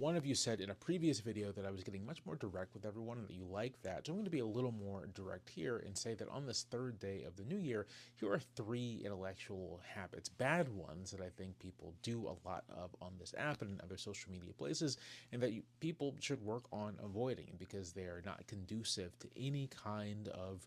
One of you said in a previous video that I was getting much more direct with everyone and that you like that. So I'm going to be a little more direct here and say that on this third day of the new year, here are 3 intellectual habits, bad ones that I think people do a lot of on this app and in other social media places, and that people should work on avoiding because they are not conducive to any kind of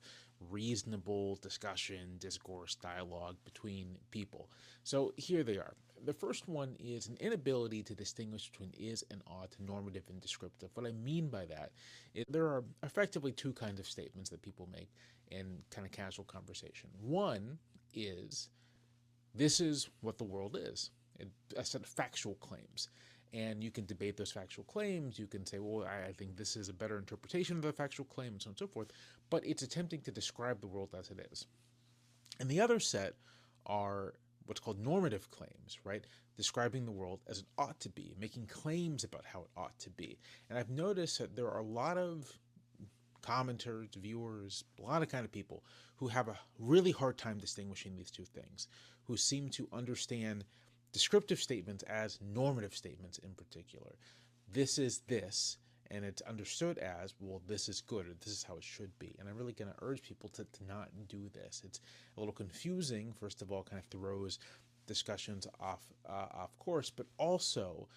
reasonable discussion, discourse, dialogue between people. So here they are. The first one is an inability to distinguish between is and ought, normative and descriptive. What I mean by that is there are effectively 2 kinds of statements that people make in kind of casual conversation. One is, this is what the world is, a set of factual claims. And you can debate those factual claims. You can say, well, I think this is a better interpretation of the factual claim, and so on and so forth. But it's attempting to describe the world as it is. And the other set are what's called normative claims, right? Describing the world as it ought to be, making claims about how it ought to be. And I've noticed that there are a lot of commenters, viewers, a lot of kind of people who have a really hard time distinguishing these 2 things, who seem to understand descriptive statements as normative statements in particular. This is this, and it's understood as, well, this is good, or this is how it should be. And I'm really going to urge people to not do this. It's a little confusing, first of all, kind of throws discussions off course, but also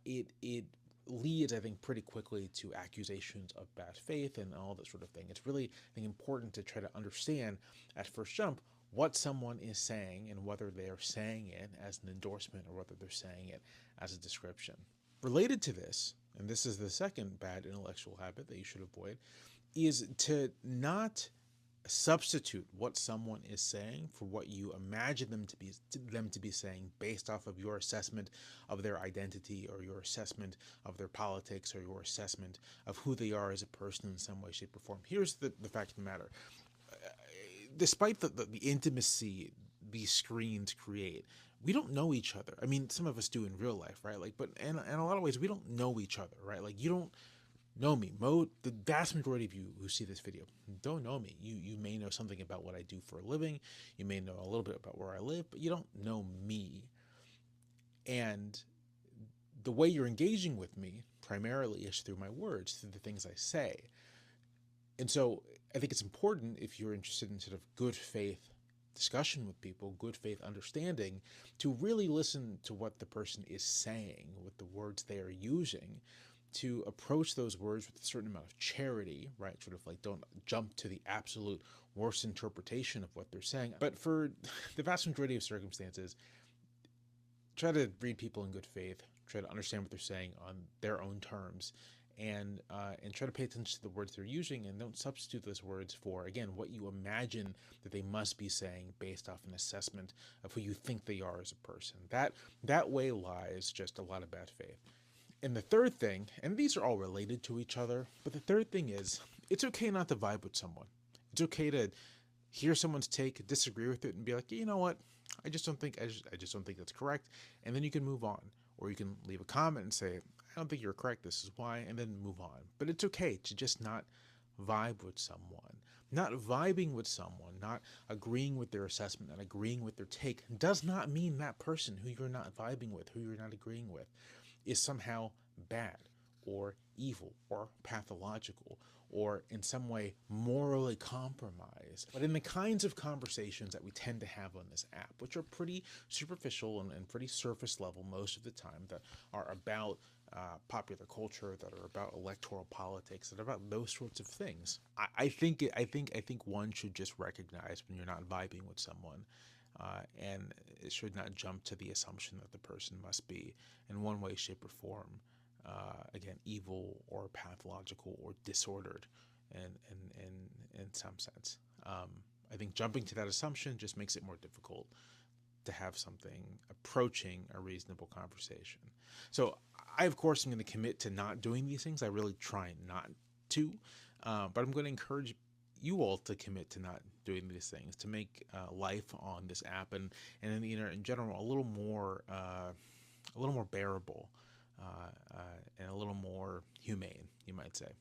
it leads, I think, pretty quickly to accusations of bad faith and all that sort of thing. It's really, I think, important to try to understand at first jump what someone is saying and whether they are saying it as an endorsement or whether they're saying it as a description. Related to this, and this is the second bad intellectual habit that you should avoid, is to not substitute what someone is saying for what you imagine them to be saying based off of your assessment of their identity or your assessment of their politics or your assessment of who they are as a person in some way, shape, or form. Here's the fact of the matter. Despite the intimacy these screens create, we don't know each other. I mean, some of us do in real life, right? Like, but in a lot of ways, we don't know each other, right? Like, you don't know me. The vast majority of you who see this video don't know me. You may know something about what I do for a living. You may know a little bit about where I live, but you don't know me. And the way you're engaging with me primarily is through my words, through the things I say. And so I think it's important, if you're interested in sort of good faith discussion with people, good faith understanding, to really listen to what the person is saying, with the words they are using, to approach those words with a certain amount of charity, right? Sort of like, don't jump to the absolute worst interpretation of what they're saying. But for the vast majority of circumstances, try to read people in good faith, try to understand what they're saying on their own terms, and try to pay attention to the words they're using, and don't substitute those words for, again, what you imagine that they must be saying based off an assessment of who you think they are as a person. That way lies just a lot of bad faith. And the third thing, and these are all related to each other, but the third thing is, it's okay not to vibe with someone. It's okay to hear someone's take, disagree with it, and be like, you know what, I just don't think that's correct, and then you can move on. Or you can leave a comment and say, I don't think you're correct, this is why, and then move on. But it's okay to just not vibe with someone. Not vibing with someone, not agreeing with their assessment, not agreeing with their take, does not mean that person who you're not vibing with, who you're not agreeing with, is somehow bad or evil or pathological or in some way morally compromised. But in the kinds of conversations that we tend to have on this app, which are pretty superficial and pretty surface level most of the time, that are about popular culture, that are about electoral politics, that are about those sorts of things, I think one should just recognize when you're not vibing with someone. And it should not jump to the assumption that the person must be in one way, shape, or form, again, evil or pathological or disordered in some sense. I think jumping to that assumption just makes it more difficult to have something approaching a reasonable conversation. So I, of course, am going to commit to not doing these things. I really try not to, but I'm going to encourage you all to commit to not doing these things, to make life on this app and in the internet in general a little more bearable and a little more humane, you might say.